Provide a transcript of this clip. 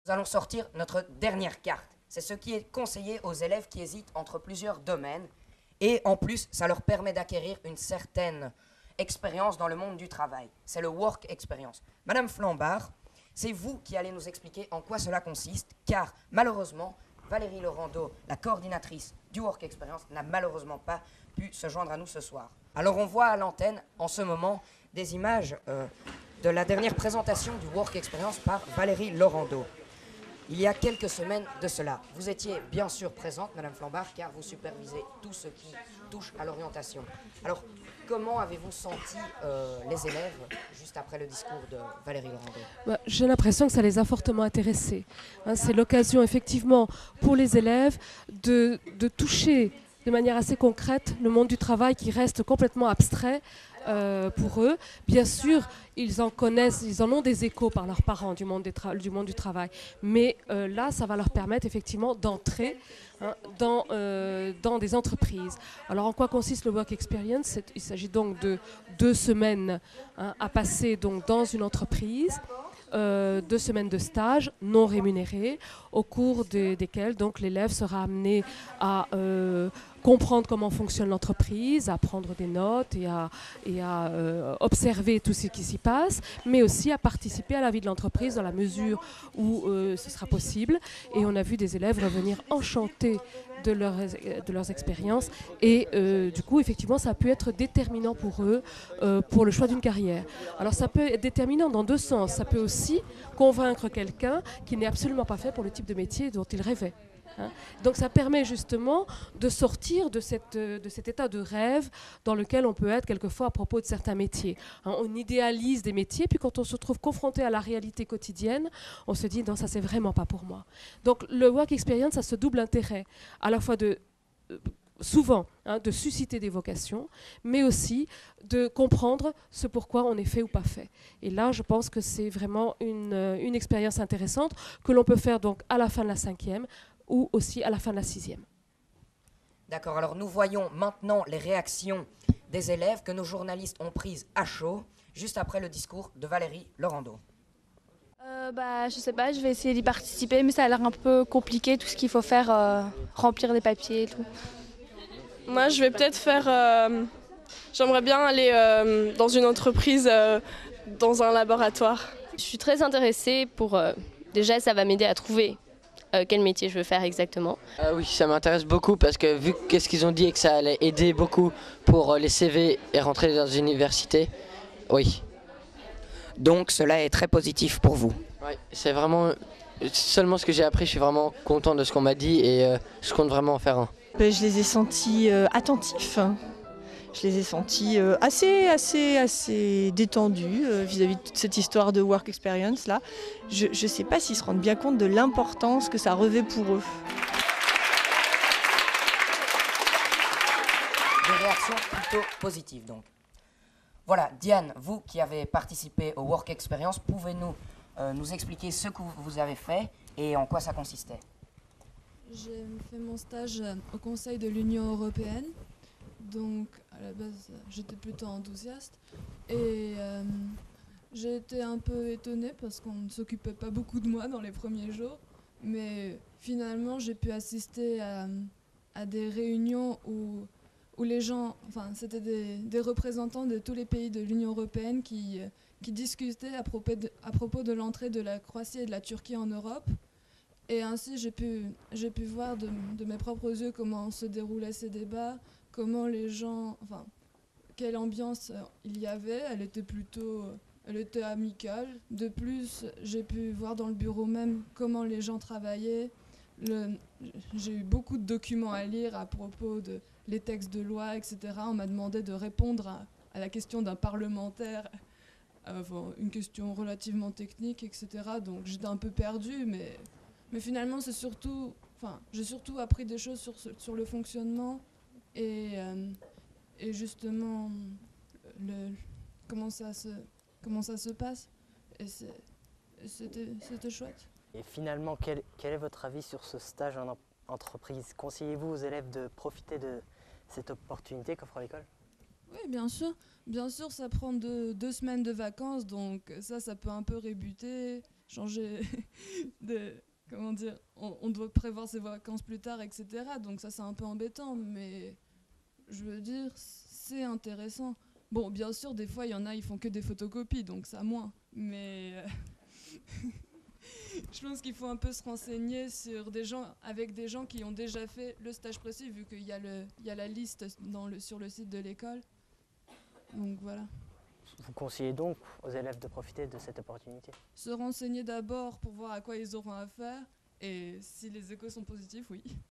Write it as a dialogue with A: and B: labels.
A: Nous allons sortir notre dernière carte. C'est ce qui est conseillé aux élèves qui hésitent entre plusieurs domaines. Et en plus, ça leur permet d'acquérir une certaine expérience dans le monde du travail. C'est le Work Experience. Madame Flambard, c'est vous qui allez nous expliquer en quoi cela consiste, car malheureusement, Valérie Laurando, la coordinatrice du Work Experience, n'a malheureusement pas pu se joindre à nous ce soir. Alors on voit à l'antenne, en ce moment, des images de la dernière présentation du Work Experience par Valérie Laurando. Il y a quelques semaines de cela, vous étiez bien sûr présente, Madame Flambard, car vous supervisez tout ce qui touche à l'orientation. Alors, comment avez-vous senti les élèves juste après le discours de Valérie Laurando?
B: J'ai l'impression que ça les a fortement intéressés. C'est l'occasion effectivement pour les élèves de toucher de manière assez concrète le monde du travail qui reste complètement abstrait pour eux. Bien sûr, ils en connaissent, ils en ont des échos par leurs parents du monde du travail. Mais là, ça va leur permettre effectivement d'entrer dans des entreprises. Alors, en quoi consiste le Work Experience? Il s'agit donc de 2 semaines à passer donc, dans une entreprise. 2 semaines de stage non rémunérés au cours desquels donc l'élève sera amené à comprendre comment fonctionne l'entreprise, à prendre des notes et à observer tout ce qui s'y passe, mais aussi à participer à la vie de l'entreprise dans la mesure où ce sera possible. Et on a vu des élèves revenir enchantés de leurs expériences et du coup effectivement ça a pu être déterminant pour eux pour le choix d'une carrière. Alors ça peut être déterminant dans 2 sens, ça peut aussi convaincre quelqu'un qui n'est absolument pas fait pour le type de métier dont il rêvait. Donc ça permet justement de sortir de cet état de rêve dans lequel on peut être quelquefois à propos de certains métiers. On idéalise des métiers, puis quand on se trouve confronté à la réalité quotidienne, on se dit non, ça c'est vraiment pas pour moi. Donc le Work Experience a ce double intérêt, à la fois souvent de susciter des vocations, mais aussi de comprendre ce pourquoi on est fait ou pas fait. Et là, je pense que c'est vraiment une expérience intéressante que l'on peut faire donc à la fin de la 5e, ou aussi à la fin de la 6e.
A: D'accord, alors nous voyons maintenant les réactions des élèves que nos journalistes ont prises à chaud, juste après le discours de Valérie Laurando.
C: Je sais pas, je vais essayer d'y participer, mais ça a l'air un peu compliqué, tout ce qu'il faut faire, remplir des papiers et tout.
D: Moi, je vais peut-être faire... j'aimerais bien aller dans une entreprise, dans un laboratoire.
E: Je suis très intéressée pour... déjà, ça va m'aider à trouver quel métier je veux faire exactement.
F: Oui, ça m'intéresse beaucoup parce que vu qu'est-ce qu'ils ont dit et que ça allait aider beaucoup pour les CV et rentrer dans une université, oui.
A: Donc cela est très positif pour vous?
F: Oui, c'est vraiment seulement ce que j'ai appris, je suis vraiment content de ce qu'on m'a dit et je compte vraiment en faire un.
G: Je les ai sentis attentifs. Je les ai sentis assez détendus vis-à-vis de toute cette histoire de Work Experience là. Je ne sais pas s'ils se rendent bien compte de l'importance que ça revêt pour eux.
A: Des réactions plutôt positives donc. Voilà, Diane, vous qui avez participé au Work Experience, pouvez-nous nous expliquer ce que vous avez fait et en quoi ça consistait?
H: J'ai fait mon stage au Conseil de l'Union européenne. Donc, à la base, j'étais plutôt enthousiaste. Et j'ai été un peu étonnée parce qu'on ne s'occupait pas beaucoup de moi dans les premiers jours. Mais finalement, j'ai pu assister à des réunions où les gens... Enfin, c'était des représentants de tous les pays de l'Union européenne qui discutaient à propos de l'entrée de la Croatie et de la Turquie en Europe. Et ainsi, j'ai pu voir de mes propres yeux comment se déroulaient ces débats, comment les gens, enfin, quelle ambiance il y avait. Elle était amicale. De plus, j'ai pu voir dans le bureau même comment les gens travaillaient. J'ai eu beaucoup de documents à lire à propos de les textes de loi, etc. On m'a demandé de répondre à la question d'un parlementaire, une question relativement technique, etc. Donc j'étais un peu perdue, mais finalement, j'ai surtout appris des choses sur le fonctionnement et justement comment ça se passe. Et c'était chouette.
I: Et finalement, quel est votre avis sur ce stage en entreprise? Conseillez-vous aux élèves de profiter de cette opportunité qu'offre l'école?
H: Oui, bien sûr. Bien sûr, ça prend 2 semaines de vacances, donc ça peut un peu rebuter. changer de... Comment dire, on doit prévoir ses vacances plus tard, etc. Donc ça, c'est un peu embêtant, mais je veux dire, c'est intéressant. Bon, bien sûr, des fois, il y en a, ils font que des photocopies, donc ça moins. Mais je pense qu'il faut un peu se renseigner sur avec des gens qui ont déjà fait le stage précis, vu qu'il y a la liste sur le site de l'école. Donc voilà.
I: Vous conseillez donc aux élèves de profiter de cette opportunité?
H: Se renseigner d'abord pour voir à quoi ils auront affaire, et si les échos sont positifs, oui.